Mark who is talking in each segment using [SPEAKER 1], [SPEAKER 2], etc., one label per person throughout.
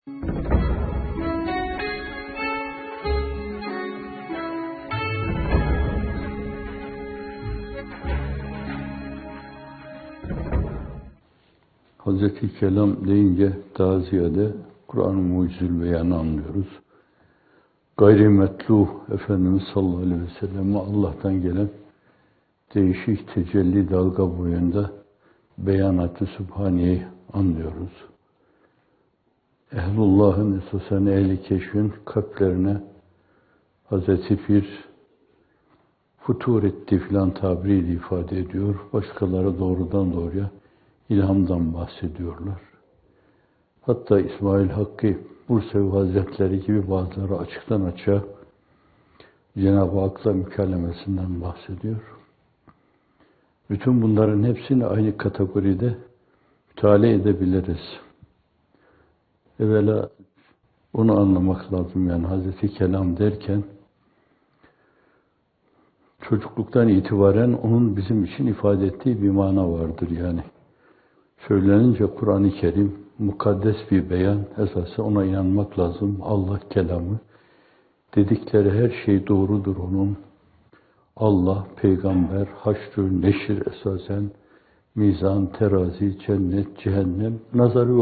[SPEAKER 1] Hazreti Kelam deyince daha ziyade Kur'an-ı Mucizül Beyan'ı anlıyoruz. Gayrimetluh Efendimiz sallallahu aleyhi ve sellem'e Allah'tan gelen değişik tecelli dalga boyunda beyanat-ı Sübhaniye'yi anlıyoruz. Ehlullah'ın esasen ehli keşfin kalplerine Hazreti Pir futur etti filan tabiriyle ifade ediyor. Başkaları doğrudan doğruya ilhamdan bahsediyorlar. Hatta İsmail Hakkı Bursevi Hazretleri gibi bazıları açıktan açığa Cenab-ı Hak'la mükalemesinden bahsediyor. Bütün bunların hepsini aynı kategoride müteala edebiliriz. Evvela onu anlamak lazım. Yani Hazreti Kelam derken çocukluktan itibaren onun bizim için ifade ettiği bir mana vardır yani. Söylenince Kur'an-ı Kerim mukaddes bir beyan, esasen ona inanmak lazım. Allah kelamı, dedikleri her şey doğrudur onun. Allah, peygamber, haşr, neşir esasen, mizan, terazi, cennet, cehennem, nazari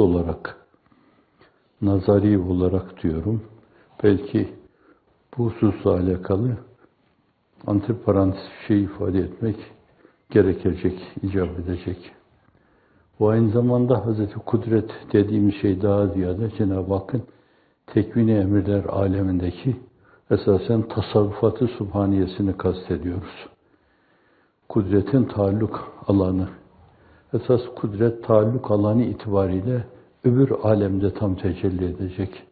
[SPEAKER 1] olarak diyorum. Belki bu hususla alakalı antiparantez bir şey ifade etmek gerekecek, icap edecek. Bu aynı zamanda Hazreti Kudret dediğimiz şey daha ziyade Cenab-ı Hakk'ın tekvini emirler alemindeki esasen tasarrufatı subhaniyesini kastediyoruz. Kudretin taalluk alanı. Esas kudret taalluk alanı itibariyle öbür alemde tam tecelli edecek.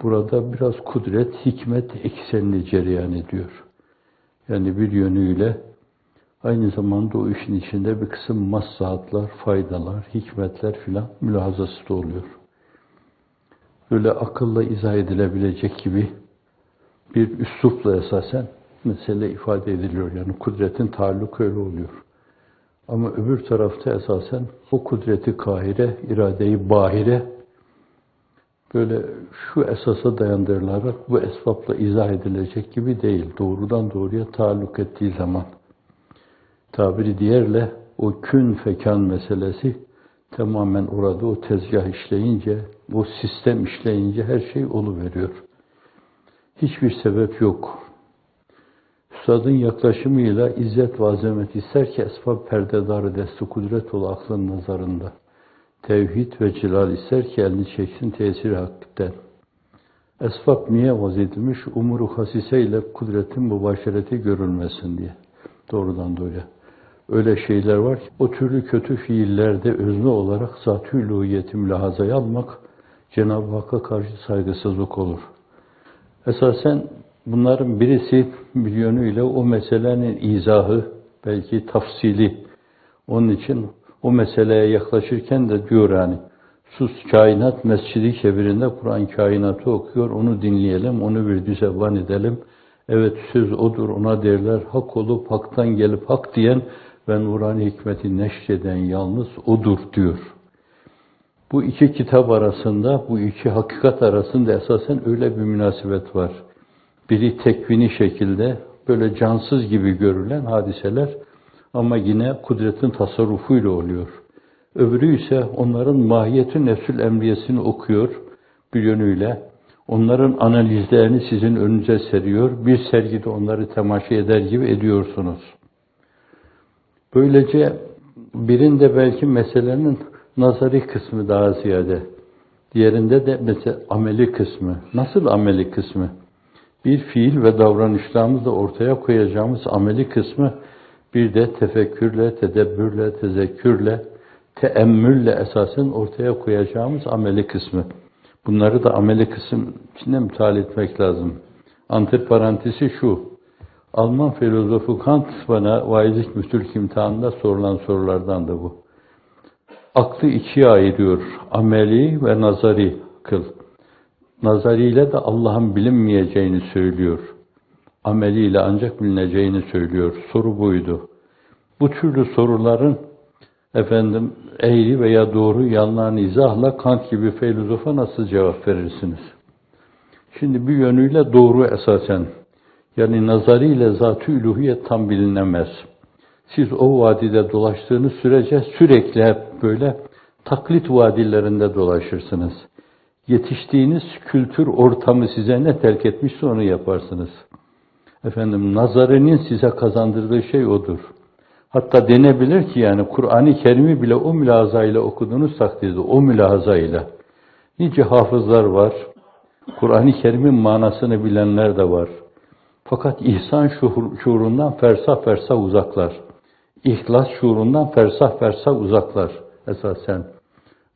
[SPEAKER 1] Burada biraz kudret, hikmet eksenli cereyan ediyor. Yani bir yönüyle aynı zamanda o işin içinde bir kısım maslahatlar, faydalar, hikmetler filan mülahazası da oluyor. Böyle akılla izah edilebilecek gibi bir üslupla esasen mesele ifade ediliyor. Yani kudretin taalluk öyle oluyor. Ama öbür tarafta esasen o kudreti kahire, iradeyi bahire böyle şu esasa dayandırılarak bu esbabla izah edilecek gibi değil. Doğrudan doğruya taalluk ettiği zaman. Tabiri diğerle o kün fekan meselesi tamamen orada o tezgah işleyince, o sistem işleyince her şey oluveriyor. Hiçbir sebep yok. Üstadın yaklaşımıyla izzet ve azamet ister ki esbab perdedarı desti kudret ol aklın nazarında. Tevhid ve celal ister ki elini çeksin tesiri hakikaten. Esbab niye vazedilmiş? Umuru hasise ile kudretin mübaşereti görülmesin diye. Doğrudan doğruya. Öyle şeyler var ki o türlü kötü fiillerde özne olarak zat-ı uluhiyeti mülahazaya almak Cenab-ı Hakk'a karşı saygısızlık olur. Esasen bunların birisi bir yönüyle o meselenin izahı, belki tafsili. Onun için o meseleye yaklaşırken de diyor yani, sus kainat mescidi kebirinde Kur'an kainatı okuyor, onu dinleyelim, onu bir düzeban edelim. Evet söz odur, ona derler hak olup haktan gelip hak diyen ve nurani hikmeti neşreden yalnız odur diyor. Bu iki kitap arasında, bu iki hakikat arasında esasen öyle bir münasebet var. Biri tekvini şekilde böyle cansız gibi görülen hadiseler ama yine kudretin tasarrufuyla oluyor. Öbürü ise onların mahiyeti nefsül emriyesini okuyor bir yönüyle. Onların analizlerini sizin önünüze seriyor. Bir sergide onları temaşa eder gibi ediyorsunuz. Böylece birinde belki meselenin nazari kısmı daha ziyade. Diğerinde de mesela ameli kısmı. Nasıl ameli kısmı? Bir fiil ve davranışlarımızla ortaya koyacağımız ameli kısmı bir de tefekkürle, tedebbürle, tezekkürle, teemmülle esasen ortaya koyacağımız ameli kısmı. Bunları da ameli kısım içinde müteala etmek lazım. Antiparantezi şu. Alman filozofu Kant bana vaizlik müftülük imtihanında sorulan sorulardan da bu. Aklı ikiye ayırıyor. Ameli ve nazari akıl. Nazariyle de Allah'ın bilinmeyeceğini söylüyor. Ameliyle ancak bilineceğini söylüyor. Soru buydu. Bu türlü soruların Efendim, eğri veya doğru yanlarını izahla Kant gibi filozofa nasıl cevap verirsiniz? Şimdi bir yönüyle doğru esasen. Yani nazariyle zat-ı üluhiyet tam bilinemez. Siz o vadide dolaştığınız sürece sürekli hep böyle taklit vadilerinde dolaşırsınız. Yetiştiğiniz kültür ortamı size ne terk etmişse onu yaparsınız. Efendim, nazarinin size kazandırdığı şey odur. Hatta denebilir ki yani Kur'an-ı Kerim'i bile o mülahazayla okuduğunuz takdirde, o mülahazayla. Nice hafızlar var, Kur'an-ı Kerim'in manasını bilenler de var. Fakat ihsan şuurundan fersah fersah uzaklar. İhlas şuurundan fersah fersah uzaklar esasen.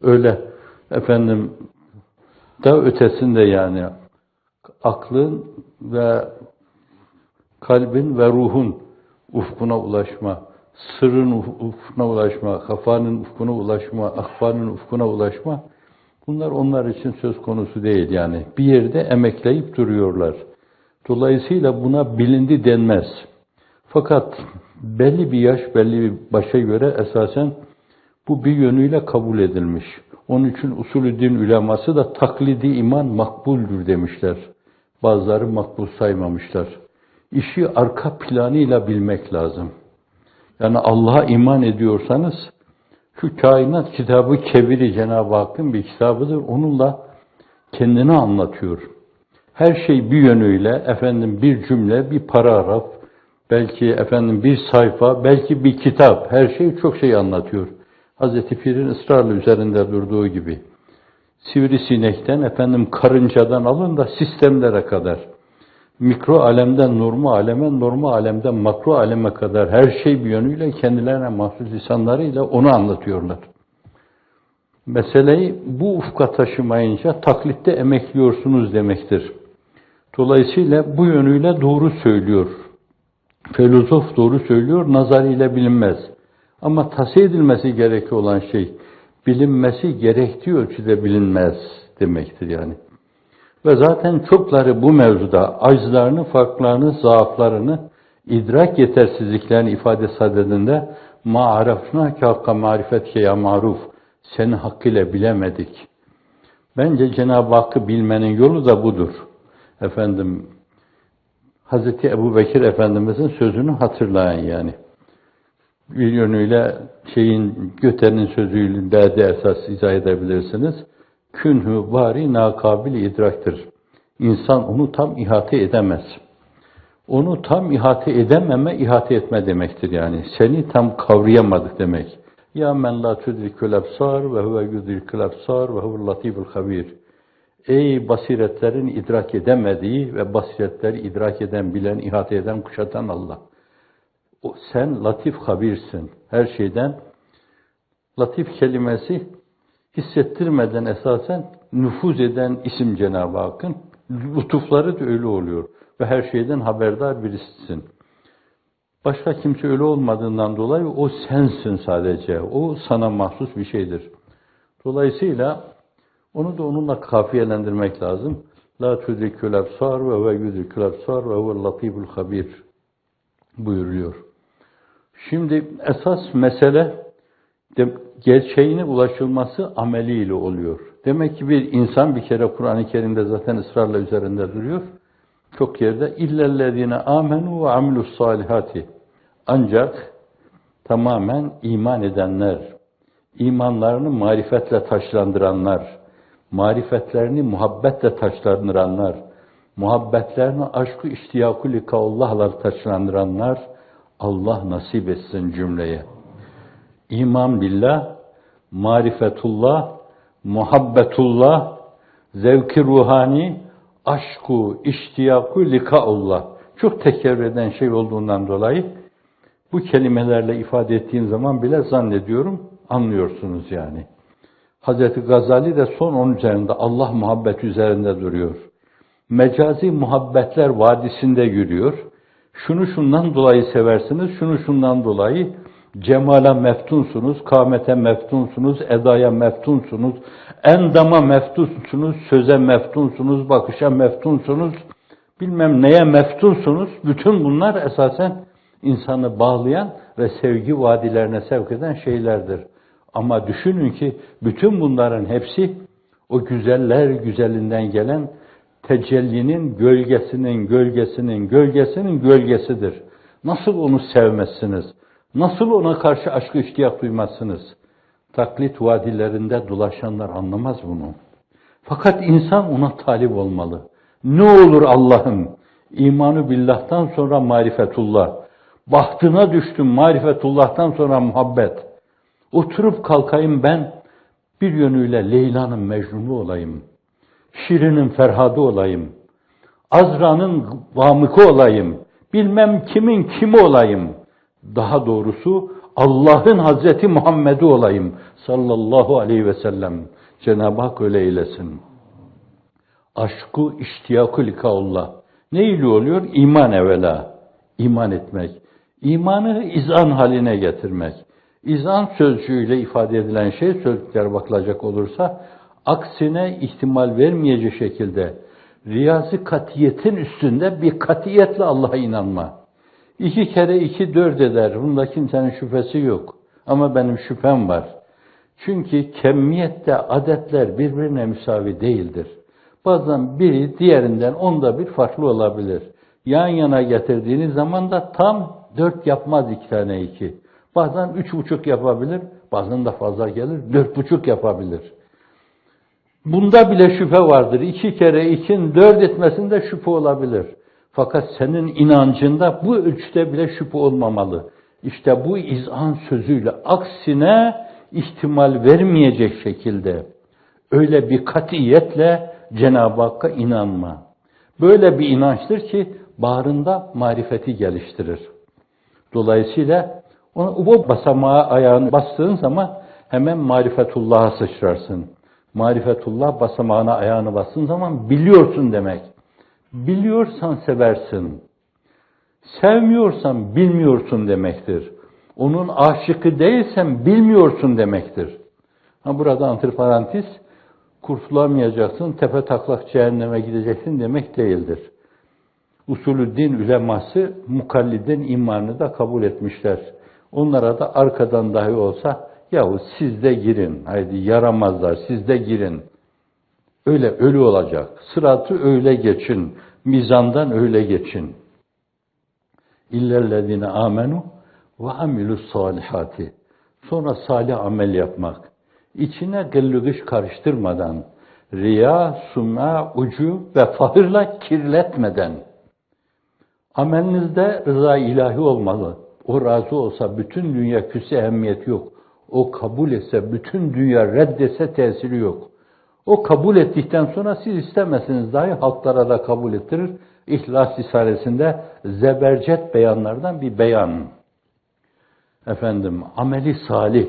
[SPEAKER 1] Öyle efendim, daha ötesinde yani aklın ve kalbin ve ruhun ufkuna ulaşma, sırrın ufkuna ulaşma, kafanın ufkuna ulaşma, ahvanın ufkuna ulaşma, bunlar onlar için söz konusu değil yani. Bir yerde emekleyip duruyorlar. Dolayısıyla buna bilindi denmez. Fakat belli bir yaş, belli bir başa göre esasen bu bir yönüyle kabul edilmiş. Onun için usulü din uleması da taklidi iman makbuldür demişler. Bazıları makbul saymamışlar. İşi arka planıyla bilmek lazım. Yani Allah'a iman ediyorsanız, şu kainat kitabı Kebir-i Cenab-ı Hakk'ın bir kitabıdır. Onunla kendini anlatıyor. Her şey bir yönüyle, efendim bir cümle, bir paragraf, belki efendim bir sayfa, belki bir kitap, her şey çok şey anlatıyor. Hazreti Pir'in ısrarla üzerinde durduğu gibi. Sivrisinekten, efendim karıncadan alın da sistemlere kadar. Mikro alemden normal aleme, normal alemden makro aleme kadar her şey bir yönüyle kendilerine mahsus lisanlarıyla onu anlatıyorlar. Meseleyi bu ufka taşımayınca taklitte emekliyorsunuz demektir. Dolayısıyla bu yönüyle doğru söylüyor. Filozof doğru söylüyor, nazarıyla bilinmez. Ama tahsil edilmesi gerekli olan şey, bilinmesi gerektiği ölçüde bilinmez demektir yani. Ve zaten çokları bu mevzuda acizlerini, farklarını, zaaflarını, idrak yetersizliklerini ifade sadedinde ma arafna ki hakka marifetke ya maruf, seni hakkıyla bilemedik. Bence Cenab-ı Hakk'ı bilmenin yolu da budur. Efendim, Hazreti Ebubekir Efendimiz'in sözünü hatırlayın yani. Bir yönüyle Göte'nin sözüyle de esas izah edebilirsiniz. Künhü bari nakabil idraktır. İnsan onu tam ihate edemez. Onu tam ihate edememe, ihate etme demektir yani. Seni tam kavrayamadık demek. Ya men la tudrikul absar ve huve yudrikul absar ve huvel latiful habir. Ey basiretlerin idrak edemediği ve basiretleri idrak eden, bilen, ihate eden, kuşatan Allah. Sen latif habirsin. Her şeyden latif kelimesi hissettirmeden esasen nüfuz eden isim Cenab-ı Hakk'ın. Lütufları da öyle oluyor. Ve her şeyden haberdar birisisin. Başka kimse öyle olmadığından dolayı o sensin sadece. O sana mahsus bir şeydir. Dolayısıyla onu da onunla kafiyelendirmek lazım. La tudrikul absar ve huve yudrikul absar ve huvel latiful habir buyuruyor. Şimdi esas mesele gerçeğine ulaşılması ameliyle oluyor. Demek ki bir insan bir kere Kur'an-ı Kerim'de zaten ısrarla üzerinde duruyor. Çok yerde illellezine amenu ve amilus salihati. Ancak tamamen iman edenler, imanlarını marifetle taşlandıranlar, marifetlerini muhabbetle taşlandıranlar, muhabbetlerini aşkı iştiyaku likaullah'la taşlandıranlar, Allah nasip etsin cümleye. İman billah, marifetullah, muhabbetullah, zevk-i ruhani, aşku, iştiyaku likaullah. Çok tekerrür eden şey olduğundan dolayı bu kelimelerle ifade ettiğim zaman bile zannediyorum anlıyorsunuz yani. Hazreti Gazali de son onun üzerinde Allah muhabbeti üzerinde duruyor. Mecazi muhabbetler vadisinde yürüyor. Şunu şundan dolayı seversiniz, şunu şundan dolayı cemala meftunsunuz, kâmete meftunsunuz, edaya meftunsunuz, endama meftunsunuz, söze meftunsunuz, bakışa meftunsunuz, bilmem neye meftunsunuz. Bütün bunlar esasen insanı bağlayan ve sevgi vadilerine sevk eden şeylerdir. Ama düşünün ki bütün bunların hepsi o güzeller güzelinden gelen tecellinin gölgesinin gölgesidir. Nasıl onu sevmezsiniz? Nasıl ona karşı aşk iştiyak duymazsınız? Taklit vadilerinde dolaşanlar anlamaz bunu. Fakat insan ona talip olmalı. Ne olur Allah'ım, imanı billah'tan sonra marifetullah. Bahtına düştüm marifetullah'tan sonra muhabbet. Oturup kalkayım ben bir yönüyle Leyla'nın Mecnun'u olayım. Şirin'in Ferhad'ı olayım. Azra'nın Vamık'ı olayım. Bilmem kimin kimi olayım. Daha doğrusu Allah'ın Hazreti Muhammed'i olayım. Sallallahu aleyhi ve sellem. Cenab-ı Hak öyle eylesin. Aşkı, iştiyakı likaullah. Ne ile oluyor? İman evvela. İman etmek. İmanı izan haline getirmek. İzan sözcüğüyle ifade edilen şey, sözcüklere bakılacak olursa, aksine ihtimal vermeyecek şekilde riyazi katiyetin üstünde bir katiyetle Allah'a inanma. 2 kere 2 4 eder. Bunda kimsenin şüphesi yok. Ama benim şüphem var. Çünkü kemmiyette adetler birbirine müsavi değildir. Bazen biri diğerinden 10'da 1 farklı olabilir. Yan yana getirdiğiniz zaman da tam 4 yapmaz 2 tane 2. Bazen 3,5 yapabilir, bazen de fazla gelir, 4,5 yapabilir. Bunda bile şüphe vardır. 2 kere 2'nin 4 etmesinde şüphe olabilir. Fakat senin inancında bu ölçüde bile şüphe olmamalı. İşte bu izan sözüyle aksine ihtimal vermeyecek şekilde öyle bir katiyetle Cenab-ı Hakk'a inanma. Böyle bir inançtır ki bağrında marifeti geliştirir. Dolayısıyla o basamağa ayağını bastığın zaman hemen marifetullah'a sıçrarsın. Marifetullah basamağına ayağını bastığın zaman biliyorsun demek. Biliyorsan seversin. Sevmiyorsan bilmiyorsun demektir. Onun aşıkı değilsen bilmiyorsun demektir. Burada antiparantez, kurtulamayacaksın, tepe taklak cehenneme gideceksin demek değildir. Usulüddin uleması mukallidin imanını da kabul etmişler. Onlara da arkadan dahi olsa yahu siz de girin, haydi yaramazlar siz de girin. Öyle ölü olacak. Sıratı öyle geçin. Mizandan öyle geçin. İllellezine amenu ve amilus salihati. Sonra salih amel yapmak. İçine gıllıgış karıştırmadan, riya, sum'a, ucu ve fahırla kirletmeden. Amelinizde rıza ilahi olmalı. O razı olsa bütün dünya küsse ehemmiyeti yok. O kabul etse bütün dünya reddetse tesiri yok. O kabul ettikten sonra siz istemesiniz dahi halklara da kabul ettirir. İhlas Risalesi'nde zebercet beyanlardan bir beyan. Ameli salih.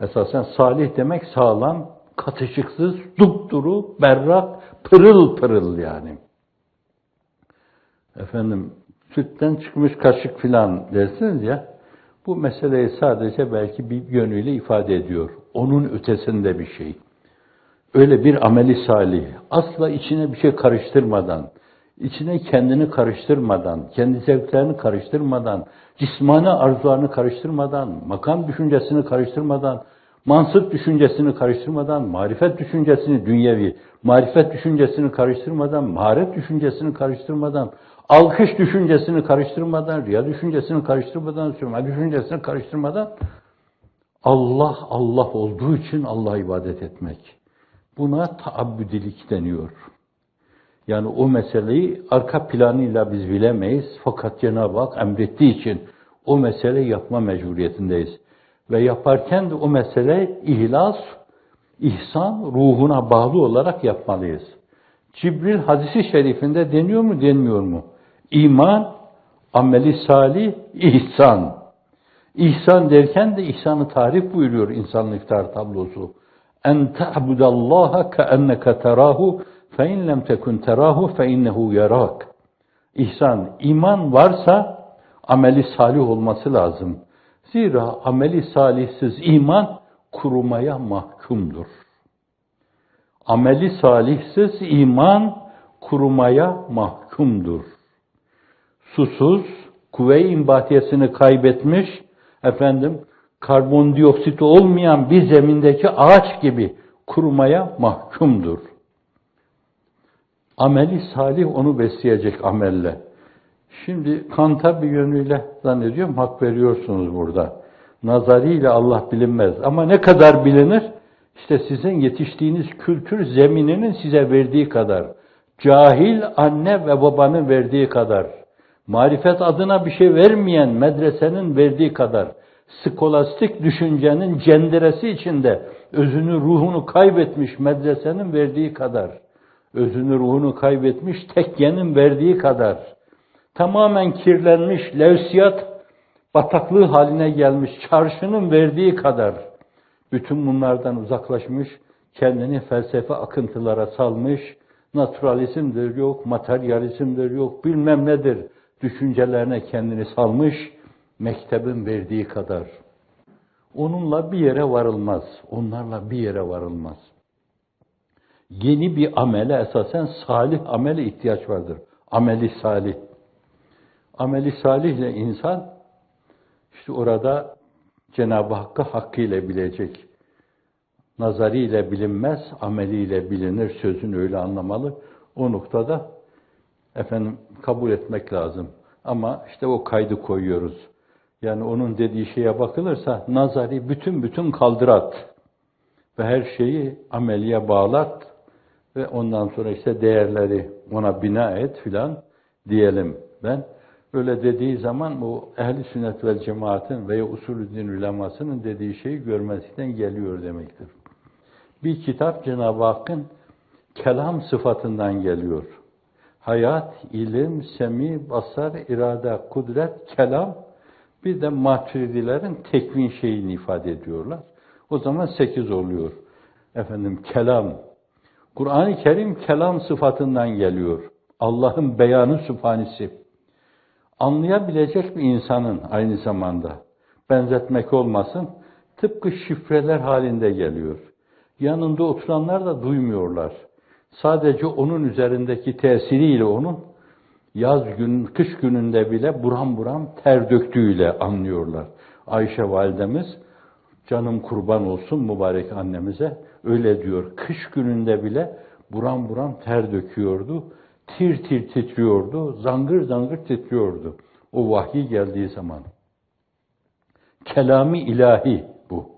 [SPEAKER 1] Esasen salih demek sağlam, katışıksız, dupduru, berrak, pırıl pırıl yani. Sütten çıkmış kaşık filan dersiniz ya, bu meseleyi sadece belki bir yönüyle ifade ediyor. Onun ötesinde bir şey. Öyle bir ameli salih, asla içine bir şey karıştırmadan, içine kendini karıştırmadan, kendi zevklerini karıştırmadan, cismani arzularını karıştırmadan, makam düşüncesini karıştırmadan, mansıp düşüncesini karıştırmadan, marifet düşüncesini dünyevi, marifet düşüncesini karıştırmadan, maharet düşüncesini karıştırmadan, alkış düşüncesini karıştırmadan, riya düşüncesini karıştırmadan, süm'a düşüncesini karıştırmadan, Allah Allah olduğu için Allah'a ibadet etmek. Buna taabbüdilik deniyor. Yani o meseleyi arka planıyla biz bilemeyiz. Fakat Cenab-ı Hak emrettiği için o meseleyi yapma mecburiyetindeyiz. Ve yaparken de o mesele ihlas, ihsan ruhuna bağlı olarak yapmalıyız. Cibril hadisi şerifinde deniyor mu, denmiyor mu? İman, ameli salih, ihsan. İhsan derken de ihsanı tarif buyuruyor insanlık iftar tablosu. En ta'budallaha keenneke terahu fe in lem tekun terahu fe innehu yarak. İhsan, iman varsa ameli salih olması lazım. Zira ameli salihsiz iman kurumaya mahkumdur. Ameli salihsiz iman kurumaya mahkumdur. Susuz, kuvve-i imbatiyesini kaybetmiş, karbondioksit olmayan bir zemindeki ağaç gibi kurumaya mahkumdur. Ameli salih onu besleyecek amelle. Şimdi Kant'a bir yönüyle zannediyorum hak veriyorsunuz burada. Nazariyle Allah bilinmez. Ama ne kadar bilinir? İşte sizin yetiştiğiniz kültür zemininin size verdiği kadar. Cahil anne ve babanın verdiği kadar. Marifet adına bir şey vermeyen medresenin verdiği kadar. Skolastik düşüncenin cenderesi içinde özünü, ruhunu kaybetmiş medresenin verdiği kadar. Özünü, ruhunu kaybetmiş tekkenin verdiği kadar. Tamamen kirlenmiş, levsiyat bataklığı haline gelmiş çarşının verdiği kadar. Bütün bunlardan uzaklaşmış, kendini felsefe akıntılara salmış, naturalizmdir yok, materyalizmdir yok, bilmem nedir düşüncelerine kendini salmış, mektebin verdiği kadar. Onunla bir yere varılmaz, onlarla bir yere varılmaz. Yeni bir amele esasen salih amele ihtiyaç vardır. Ameli salih. Ameli salihle insan işte orada Cenab-ı Hakk'ı hakkıyla bilecek. Nazariyle bilinmez, ameliyle bilinir. Sözünü öyle anlamalı. O noktada kabul etmek lazım. Ama işte o kaydı koyuyoruz. Yani onun dediği şeye bakılırsa nazari bütün kaldırat ve her şeyi ameliye bağlat ve ondan sonra işte değerleri ona bina et filan diyelim ben. Öyle dediği zaman bu ehli sünnet vel cemaatin veya usulü din ulemasının dediği şeyi görmezlikten geliyor demektir. Bir kitap Cenab-ı Hakk'ın kelam sıfatından geliyor. Hayat, ilim, semi, basar, irade, kudret, kelam, bir de maturidilerin tekvin şeyini ifade ediyorlar. O zaman 8 oluyor. Kelam. Kur'an-ı Kerim kelam sıfatından geliyor. Allah'ın beyanı sübhanesi. Anlayabilecek bir insanın aynı zamanda benzetmek olmasın, tıpkı şifreler halinde geliyor. Yanında oturanlar da duymuyorlar. Sadece onun üzerindeki tesiriyle onun kış gününde bile buram buram ter döktüğüyle anlıyorlar. Ayşe validemiz, canım kurban olsun mübarek annemize, öyle diyor. Kış gününde bile buram buram ter döküyordu. Tir tir titriyordu, zangır zangır titriyordu. O vahiy geldiği zaman. Kelami ilahi bu.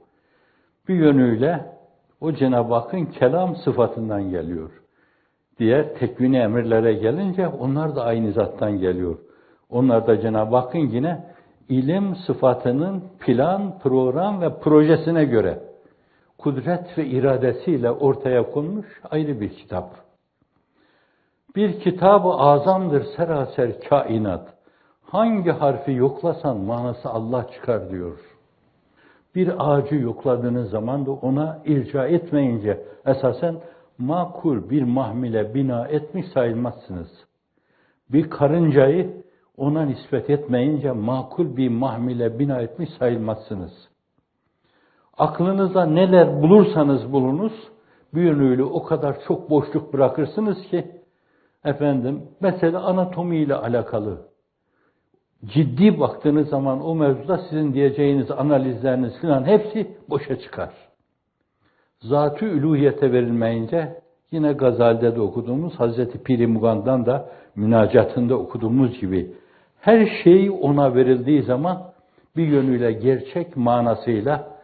[SPEAKER 1] Bir yönüyle o Cenab-ı Hakk'ın kelam sıfatından geliyor. Diğer tekvini emirlere gelince onlar da aynı zattan geliyor. Onlar da Cenab-ı Hakk'ın yine ilim sıfatının plan, program ve projesine göre kudret ve iradesiyle ortaya konmuş ayrı bir kitap. Bir kitab-ı azamdır seraser kainat. Hangi harfi yoklasan manası Allah çıkar diyor. Bir ağacı yokladığınız zaman da ona irca etmeyince esasen makul bir mahmile bina etmiş sayılmazsınız. Bir karıncayı ona nispet etmeyince makul bir mahmile bina etmiş sayılmazsınız. Aklınıza neler bulursanız bulunuz, bir yönüyle o kadar çok boşluk bırakırsınız ki, mesela anatomiyle alakalı. Ciddi baktığınız zaman o mevzuda sizin diyeceğiniz analizleriniz falan hepsi boşa çıkar. Zat-ı üluhiyete verilmeyince yine Gazali'de de okuduğumuz Hazreti Pir-i Mugan'dan da münacatında okuduğumuz gibi her şey ona verildiği zaman bir yönüyle gerçek manasıyla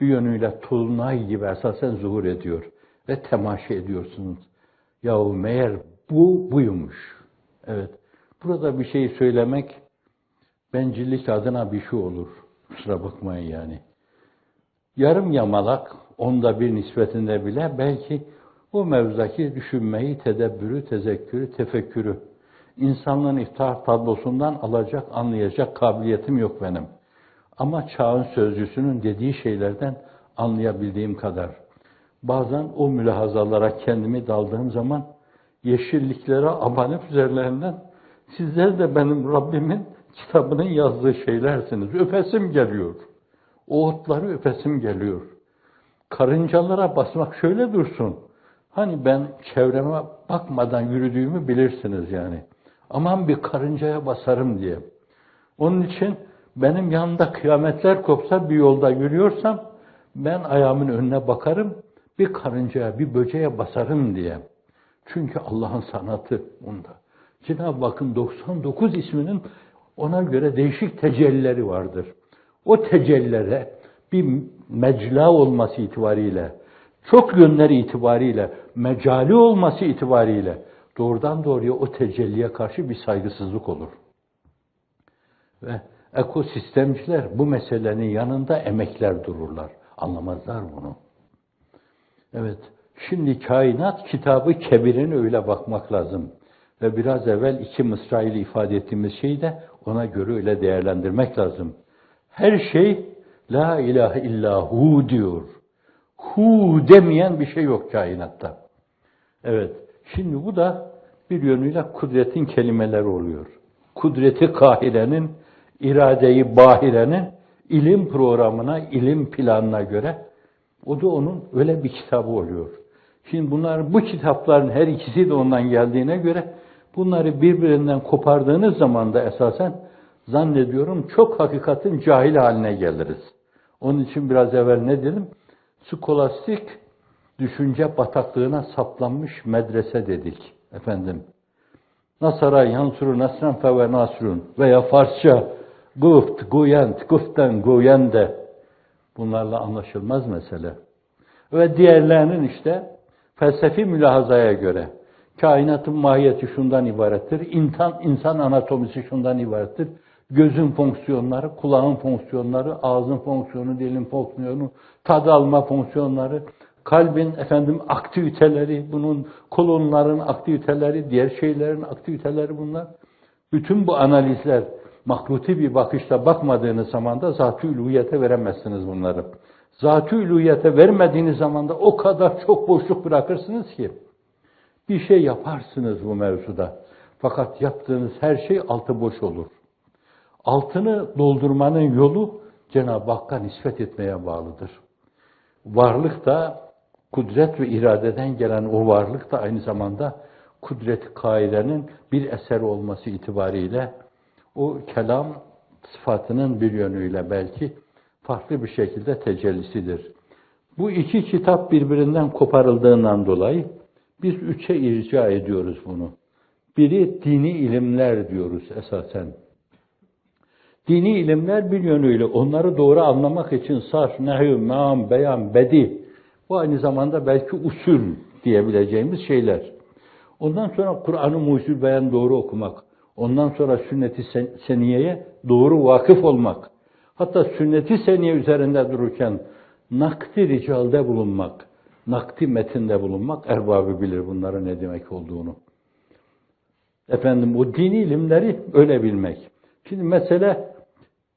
[SPEAKER 1] bir yönüyle tulunay gibi esasen zuhur ediyor ve temaşa ediyorsunuz. Yahu meğer bu buymuş. Evet. Burada bir şey söylemek bencillik adına bir şey olur. Kusura bakmayın yani. Yarım yamalak, onda bir nispetinde bile belki o mevzudaki düşünmeyi, tedebbürü, tezekkürü, tefekkürü, insanlığın iftihar tablosundan alacak, anlayacak kabiliyetim yok benim. Ama çağın sözcüsünün dediği şeylerden anlayabildiğim kadar. Bazen o mülahazalara kendimi daldığım zaman yeşilliklere abanıp üzerlerinden sizler de benim Rabbimin kitabının yazdığı şeylersiniz. Öpesim geliyor. O otları öpesim geliyor. Karıncalara basmak şöyle dursun. Hani ben çevreme bakmadan yürüdüğümü bilirsiniz yani. Aman bir karıncaya basarım diye. Onun için benim yanımda kıyametler kopsa bir yolda yürüyorsam ben ayağımın önüne bakarım, bir karıncaya, bir böceğe basarım diye. Çünkü Allah'ın sanatı bunda. Cenab-ı Hakk'ın 99 isminin ona göre değişik tecellileri vardır. O tecellilere bir mecla olması itibariyle, çok yönleri itibariyle, mecali olması itibariyle doğrudan doğruya o tecelliye karşı bir saygısızlık olur. Ve ekosistemciler bu meselenin yanında emekler dururlar. Anlamazlar bunu. Evet, şimdi kainat kitabı kebirine öyle bakmak lazım. Ve biraz evvel 2 mısra ile ifade ettiğimiz şeyi de ona göre öyle değerlendirmek lazım. Her şey la ilahe illa hu diyor. Hu demeyen bir şey yok kainatta. Evet, şimdi bu da bir yönüyle kudretin kelimeleri oluyor. Kudreti kahirenin, iradeyi bahirenin ilim programına, ilim planına göre o da onun öyle bir kitabı oluyor. Şimdi bu kitapların her ikisi de ondan geldiğine göre bunları birbirinden kopardığınız zaman da esasen zannediyorum çok hakikatin cahil haline geliriz. Onun için biraz evvel ne dedim? Skolastik düşünce bataklığına saplanmış medrese dedik efendim. Nasara yansuru nasran fe nasrun veya Farsça guft, guyent, guften, guyende. Bunlarla anlaşılmaz mesele. Ve diğerlerinin işte felsefi mülahazaya göre kainatın mahiyeti şundan ibarettir. İnsan anatomisi şundan ibarettir. Gözün fonksiyonları, kulağın fonksiyonları, ağzın fonksiyonu, dilin fonksiyonu, tad alma fonksiyonları, kalbin aktiviteleri, bunun kolonların aktiviteleri, diğer şeylerin aktiviteleri bunlar. Bütün bu analizler mahruti bir bakışla bakmadığınız zaman da zat-ı uluhiyete veremezsiniz bunları. Zat-ı uluhiyete vermediğiniz zaman da o kadar çok boşluk bırakırsınız ki bir şey yaparsınız bu mevzuda. Fakat yaptığınız her şey altı boş olur. Altını doldurmanın yolu Cenab-ı Hakk'a nispet etmeye bağlıdır. Varlık da kudret ve iradeden gelen o varlık da aynı zamanda kudret-i kaidenin bir eseri olması itibariyle o kelam sıfatının bir yönüyle belki farklı bir şekilde tecellisidir. Bu iki kitap birbirinden koparıldığından dolayı biz 3'e irca ediyoruz bunu. Biri dini ilimler diyoruz esasen. Dini ilimler bir yönüyle onları doğru anlamak için sarf, nehy, meam, beyan, bedi, bu aynı zamanda belki usul diyebileceğimiz şeyler. Ondan sonra Kur'an-ı Mucizül Beyan doğru okumak. Ondan sonra sünnet-i seniyeye doğru vakıf olmak. Hatta sünnet-i seniye üzerinde dururken nakdi ricalde bulunmak, nakdi metinde bulunmak, erbabı bilir bunların ne demek olduğunu. O dini ilimleri öyle bilmek. Şimdi mesele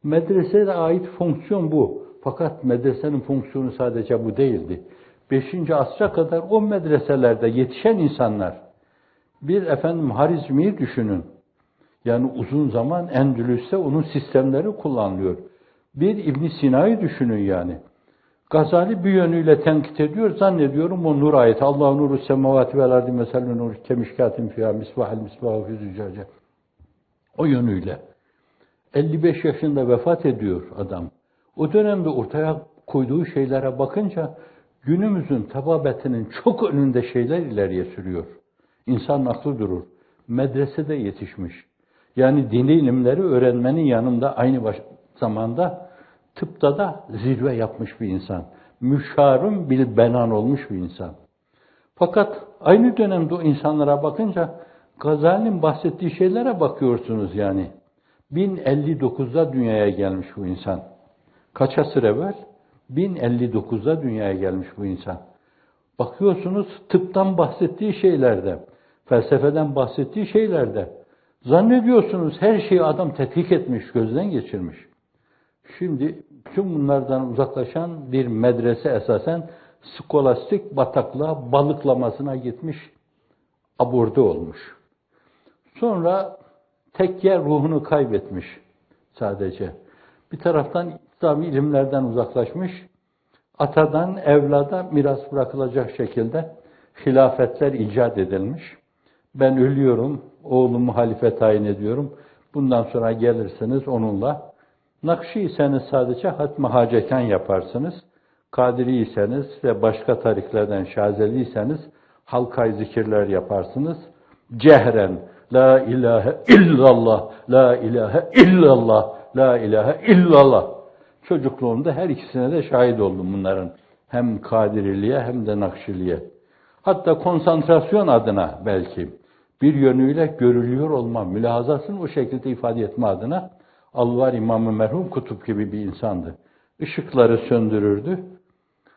[SPEAKER 1] medreseye ait fonksiyon bu. Fakat medresenin fonksiyonu sadece bu değildi. 5. asra kadar o medreselerde yetişen insanlar, bir Harizmi'yi düşünün. Yani uzun zaman Endülüs'te onun sistemleri kullanılıyor. Bir İbn Sina'yı düşünün yani. Gazali bir yönüyle tenkit ediyor, zannediyorum o nur ayeti. Allahu nuru semavati vel ardi meselun nur kemişkatin fiha misbahel misbahu fi züccace. O yönüyle. 55 yaşında vefat ediyor adam. O dönemde ortaya koyduğu şeylere bakınca günümüzün tababetinin çok önünde şeyler ileriye sürüyor. İnsan aklı durur. Medresede yetişmiş. Yani dini ilimleri öğrenmenin yanında aynı zamanda tıpta da zirve yapmış bir insan. Müşarun bil benan olmuş bir insan. Fakat aynı dönemde o insanlara bakınca Gazali'nin bahsettiği şeylere bakıyorsunuz yani. 1059'da dünyaya gelmiş bu insan. Kaç asır evvel? 1059'da dünyaya gelmiş bu insan. Bakıyorsunuz tıptan bahsettiği şeylerde, felsefeden bahsettiği şeylerde zannediyorsunuz her şeyi adam tetkik etmiş, gözden geçirmiş. Şimdi tüm bunlardan uzaklaşan bir medrese esasen skolastik bataklığa balıklamasına gitmiş, aborda olmuş. Sonra tekke ruhunu kaybetmiş sadece. Bir taraftan İslami ilimlerden uzaklaşmış, atadan evlada miras bırakılacak şekilde hilafetler icat edilmiş. Ben ölüyorum, oğlumu halife tayin ediyorum. Bundan sonra gelirsiniz onunla. Nakşiyseniz sadece hatm-ı haceken yaparsınız. Kadiriyseniz ve başka tariklerden Şazeliyseniz halkay zikirler yaparsınız. Cehren, la ilahe illallah, la ilahe illallah, la ilahe illallah. Çocukluğumda her ikisine de şahit oldum bunların. Hem Kadiriliğe hem de Nakşiliğe. Hatta konsantrasyon adına belki bir yönüyle görülüyor olma, mülahazasını o şekilde ifade etme adına Alvar İmam-ı Merhum Kutup gibi bir insandı. Işıkları söndürürdü.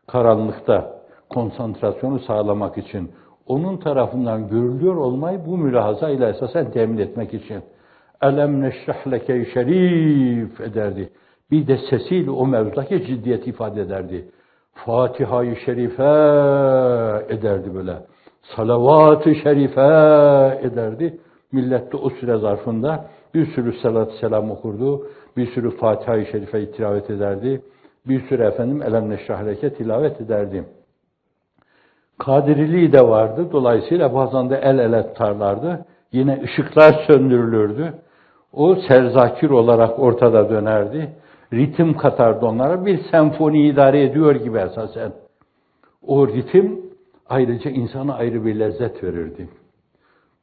[SPEAKER 1] Karanlıkta konsantrasyonu sağlamak için onun tarafından görülüyor olmayı bu mülahaza ile esasen temin etmek için elem neşrah leke şerif ederdi. Bir de sesiyle o mevzudaki ciddiyet ifade ederdi. Fatiha-i Şerife ederdi böyle. Salavat-ı Şerife ederdi. Millet de o süre zarfında bir sürü salat-ı selam okurdu. Bir sürü Fatiha-i Şerife tilavet ederdi. Bir sürü elem neşrah leke tilavet ederdi. Kadiriliği de vardı. Dolayısıyla bazen de el ele tutarlardı. Yine ışıklar söndürülürdü. O serzakir olarak ortada dönerdi. Ritim katardı onlara. Bir senfoni idare ediyor gibi esasen. O ritim ayrıca insana ayrı bir lezzet verirdi.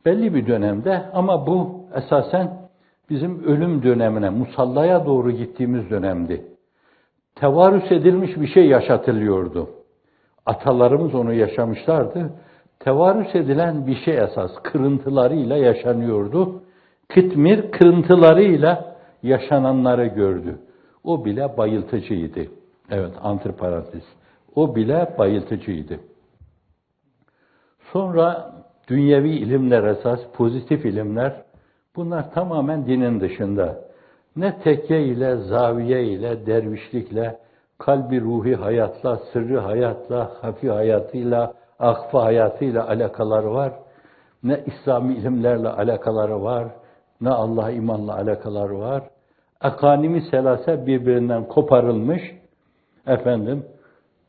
[SPEAKER 1] Belli bir dönemde ama bu esasen bizim ölüm dönemine, musallaya doğru gittiğimiz dönemdi. Tevarüs edilmiş bir şey yaşatılıyordu. Atalarımız onu yaşamışlardı. Tevarüs edilen bir şey esas, kırıntılarıyla yaşanıyordu. Kıtmir kırıntılarıyla yaşananları gördü. O bile bayıltıcıydı. Evet, antiparantez. O bile bayıltıcıydı. Sonra dünyevi ilimler esas, pozitif ilimler, bunlar tamamen dinin dışında. Ne tekke ile, zaviye ile, dervişlikle, kalbi ruhi hayatla, sırrı hayatla, hafi hayatıyla, ahfa hayatıyla alakaları var. Ne İslami ilimlerle alakaları var, ne Allah'a imanla alakaları var. Akanimi selase birbirinden koparılmış,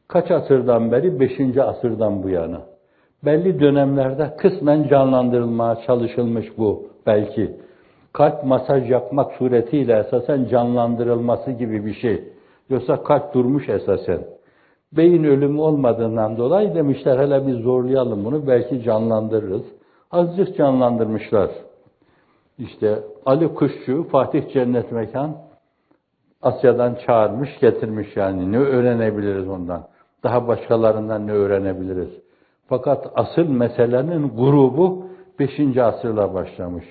[SPEAKER 1] kaç asırdan beri? 5. asırdan bu yana. Belli dönemlerde kısmen canlandırılmaya çalışılmış bu belki. Kalp masaj yapmak suretiyle esasen canlandırılması gibi bir şey. Yoksa kalp durmuş esasen. Beyin ölümü olmadığından dolayı demişler hele bir zorlayalım bunu, belki canlandırırız. Azıcık canlandırmışlar. İşte Ali Kuşçu, Fatih Cennet Mekan, Asya'dan çağırmış, getirmiş yani. Ne öğrenebiliriz ondan? Daha başkalarından ne öğrenebiliriz? Fakat asıl meselenin grubu 5. asırla başlamış.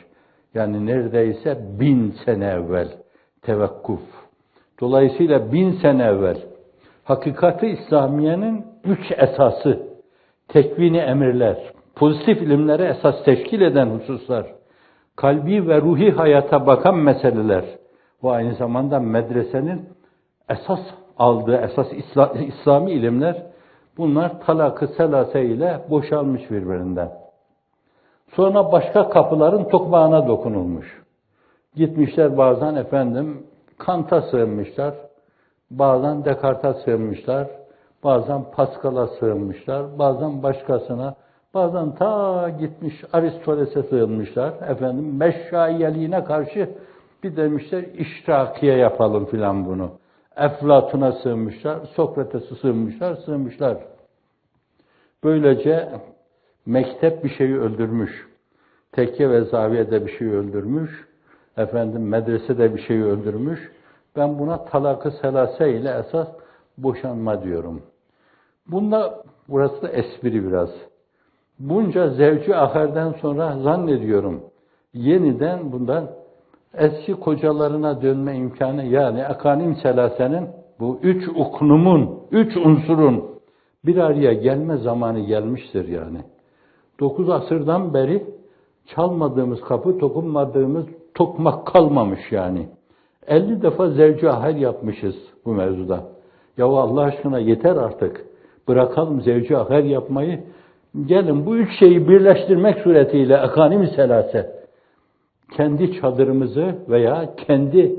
[SPEAKER 1] Yani neredeyse 1000 sene evvel tevekkuf. Dolayısıyla 1000 sene evvel hakikati İslamiye'nin 3 esası, tekvini emirler, pozitif ilimlere esas teşkil eden hususlar, kalbi ve ruhi hayata bakan meseleler ve aynı zamanda medresenin esas aldığı esas İslami ilimler, bunlar talak-ı selase ile boşalmış birbirinden. Sonra başka kapıların tokmağına dokunulmuş. Gitmişler bazen Kant'a sığınmışlar, bazen Descartes'a sığınmışlar, bazen Pascal'a sığınmışlar, bazen başkasına, bazen ta gitmiş Aristoteles'e sığınmışlar. Meşşaiyeliğine karşı bir demişler iştirakiye yapalım filan bunu. Eflatun'a sığınmışlar, Sokrates'e sığınmışlar. Böylece mektep bir şeyi öldürmüş. Tekke ve zaviyede bir şeyi öldürmüş. Medresede bir şeyi öldürmüş. Ben buna talak-ı selase ile esas boşanma diyorum. Burası da espri biraz. Bunca zevci aherden sonra zannediyorum yeniden bundan eski kocalarına dönme imkanı, yani akanim selasenin bu 3 uknumun, 3 unsurun bir araya gelme zamanı gelmiştir yani. 9 asırdan beri çalmadığımız kapı, dokunmadığımız tokmak kalmamış yani. 50 defa zevci aher yapmışız bu mevzuda. Ya Allah aşkına yeter artık. Bırakalım zevci aher yapmayı. Gelin bu 3 şeyi birleştirmek suretiyle akanim selase, kendi çadırımızı veya kendi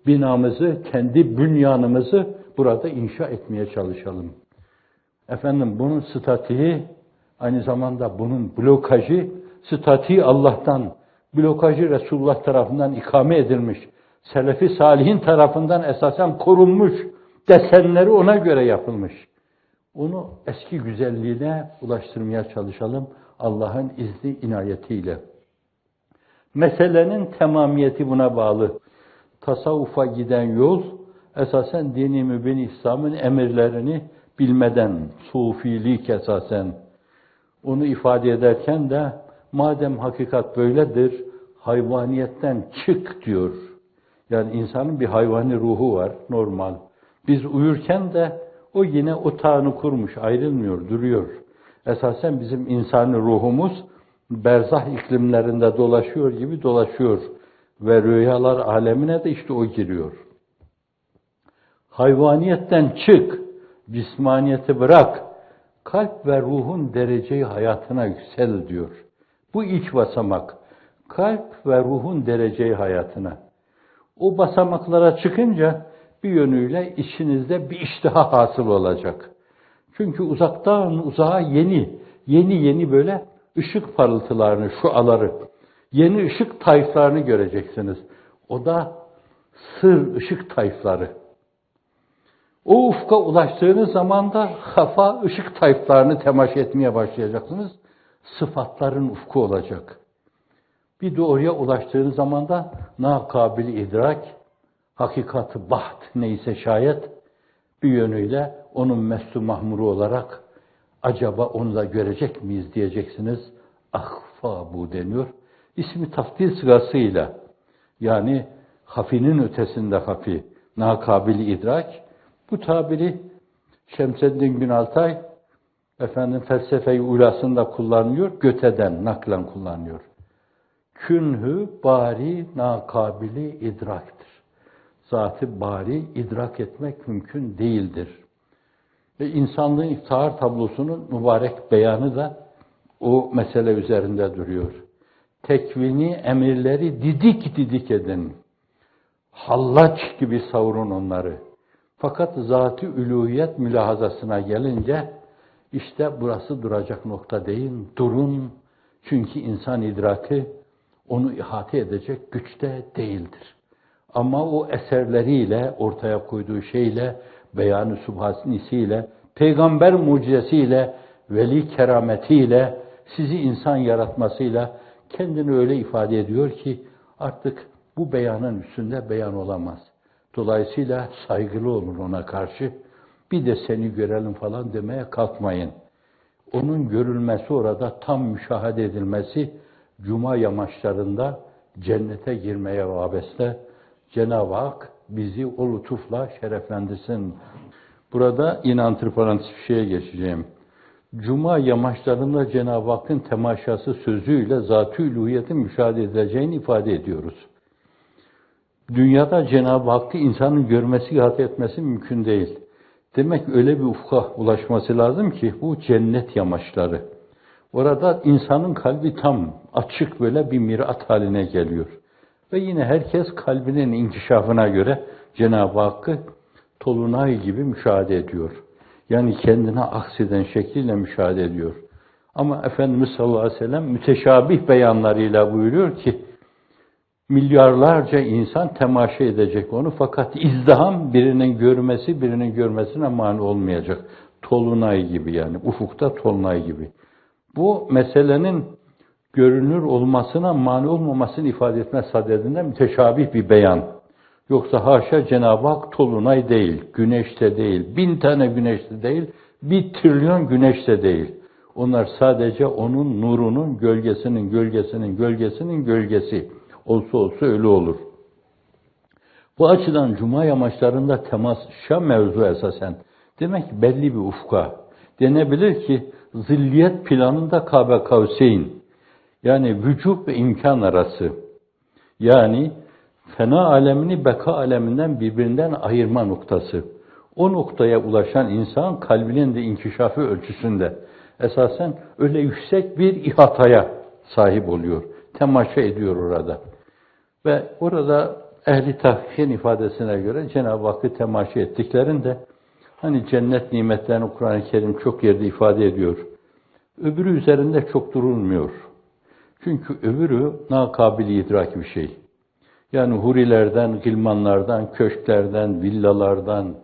[SPEAKER 1] binamızı, kendi bünyanımızı burada inşa etmeye çalışalım. Bunun statiği, aynı zamanda bunun blokajı, statiği Allah'tan, blokajı Resulullah tarafından ikame edilmiş, Selefi Salihin tarafından esasen korunmuş, desenleri ona göre yapılmış. Onu eski güzelliğine ulaştırmaya çalışalım Allah'ın izni inayetiyle. Meselenin temamiyeti buna bağlı. Tasavvufa giden yol, esasen dini mübin İslam'ın emirlerini bilmeden, sufilik esasen. Onu ifade ederken de, madem hakikat böyledir, hayvaniyetten çık diyor. Yani insanın bir hayvani ruhu var, normal. Biz uyurken de o yine otağını kurmuş, ayrılmıyor, duruyor. Esasen bizim insani ruhumuz, berzah iklimlerinde dolaşıyor gibi dolaşıyor. Ve rüyalar alemine de işte o giriyor. Hayvaniyetten çık, cismaniyeti bırak, kalp ve ruhun dereceyi hayatına yüksel diyor. Bu ilk basamak, kalp ve ruhun dereceyi hayatına. O basamaklara çıkınca bir yönüyle içinizde bir iştiha hasıl olacak. Çünkü uzaktan uzağa yeni böyle ışık parıltılarını, şuaları, yeni ışık tayflarını göreceksiniz. O da sır ışık tayfları. O ufka ulaştığınız zaman da hafa ışık tayflarını temaşa etmeye başlayacaksınız. Sıfatların ufku olacak. Bir de oraya ulaştığınız zaman da nakabil idrak, hakikati baht neyse şayet bir yönüyle onun meslu mahmuru olarak acaba onu da görecek miyiz diyeceksiniz. Ahfa bu deniyor. İsmi taftil sıgasıyla, yani hafinin ötesinde hafi, nakabil idrak. Bu tabiri Şemseddin Günaltay felsefe-i ulasında kullanıyor, Göte'den naklen kullanıyor. Künhü bari nakabili idraktır. Zat-ı bari idrak etmek mümkün değildir. Ve insanlığın iftihar tablosunun mübarek beyanı da o mesele üzerinde duruyor. Tekvini emirleri didik didik edin. Hallaç gibi savurun onları. Fakat zat-ı üluhiyet mülahazasına gelince işte burası duracak nokta değil, durun. Çünkü insan idraki onu ihate edecek güçte değildir. Ama o eserleriyle, ortaya koyduğu şeyle, beyan-ı subhanisiyle, peygamber mucizesiyle, veli kerametiyle, sizi insan yaratmasıyla kendini öyle ifade ediyor ki artık bu beyanın üstünde beyan olamaz. Dolayısıyla saygılı olun ona karşı. Bir de seni görelim falan demeye kalkmayın. Onun görülmesi orada tam müşahede edilmesi Cuma yamaçlarında cennete girmeye vabeste. Cenab-ı Hak bizi o lütufla şereflendirsin. Burada yine antiparantez bir şeye geçeceğim. Cuma yamaçlarında Cenab-ı Hakk'ın temaşası sözüyle zat-ı üluhiyetin müşahede edileceğini ifade ediyoruz. Dünyada Cenab-ı Hakk'ı insanın görmesi, ihate etmesi mümkün değil. Demek öyle bir ufka ulaşması lazım ki bu cennet yamaçları. Orada insanın kalbi tam açık böyle bir mirat haline geliyor. Ve yine herkes kalbinin inkişafına göre Cenab-ı Hakk'ı tolunay gibi müşahede ediyor. Yani kendine akseden şekliyle müşahede ediyor. Ama Efendimiz sallallahu aleyhi ve sellem müteşabih beyanlarıyla buyuruyor ki milyarlarca insan temaşa edecek onu, fakat izdiham birinin görmesi birinin görmesine mani olmayacak. Tolunay gibi, yani ufukta tolunay gibi. Bu meselenin görünür olmasına mani olmamasını ifade etme sadedinde müteşabih bir beyan. Yoksa haşa Cenab-ı Hak tolunay değil, güneşte değil, 1000 tane güneşte değil, 1 trilyon güneşte değil. Onlar sadece onun nurunun gölgesinin gölgesi. Olsa öyle olur. Bu açıdan Cuma yamaçlarında temasşa mevzu esasen. Demek ki belli bir ufka. Denebilir ki zilliyet planında Kabe Kavseyn. Yani vücut ve imkan arası. Yani fena alemini beka aleminden birbirinden ayırma noktası. O noktaya ulaşan insan kalbinin de inkişafı ölçüsünde esasen öyle yüksek bir ihataya sahip oluyor. Temaşa ediyor orada. Ve orada ehli tahkikin ifadesine göre Cenab-ı Hakk'ı temaşa ettiklerinde hani cennet nimetlerini Kur'an-ı Kerim çok yerde ifade ediyor. Öbürü üzerinde çok durulmuyor. Çünkü öbürü nakabili idrak bir şey. Yani hurilerden, gılmanlardan, köşklerden, villalardan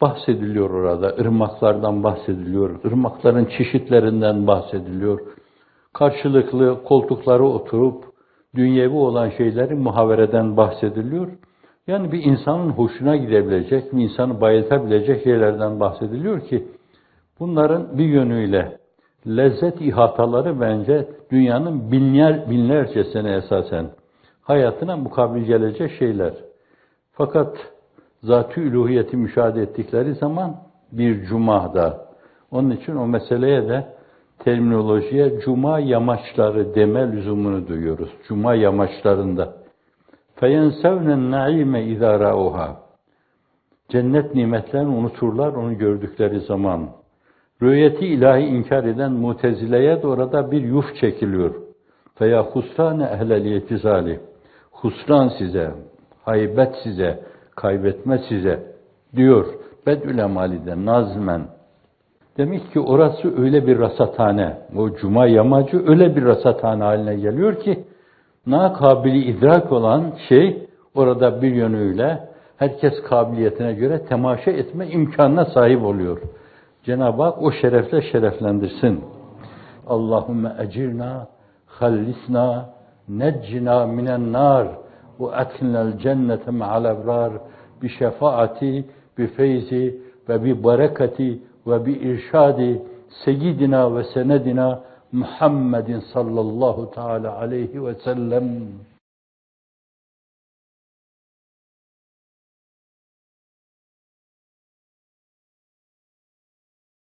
[SPEAKER 1] bahsediliyor orada. Irmaklardan bahsediliyor. Irmakların çeşitlerinden bahsediliyor. Karşılıklı koltuklara oturup dünyevi olan şeyleri muhavereden bahsediliyor. Yani bir insanın hoşuna gidebilecek, bir insanı bayıltabilecek şeylerden bahsediliyor ki bunların bir yönüyle lezzet ihataları bence dünyanın binlerce sene esasen hayatına mukabil gelecek şeyler. Fakat zat-ı üluhiyeti müşahede ettikleri zaman bir cumada. Onun için o meseleye de terminolojiye cuma yamaçları deme lüzumunu duyuyoruz. Cuma yamaçlarında. فَيَنْسَوْنَ النَّعِيمَ اِذَا رَأُوهَا Cennet nimetlerini unuturlar onu gördükleri zaman. Rüyeti ilahi inkar eden Mutezileye de orada bir yuf çekiliyor. Veya husrane ehlel yetizali. Husran size, haybet size, kaybetme size diyor. Bedül Emali'de nazmen. Demek ki orası öyle bir rasathane, o cuma yamacı öyle bir rasathane haline geliyor ki nakabili idrak olan şey orada bir yönüyle herkes kabiliyetine göre temaşa etme imkanına sahip oluyor. Cenab-ı Hak o şerefle şereflendirsin. Allahümme ecirna, hallisna, neccina minen nar ve etkinel cennete me'al ebrar bi şefaati, bi feyzi ve bi bereketi ve bi irşadi seyyidina ve senedina Muhammedin sallallahu teala aleyhi ve sellem.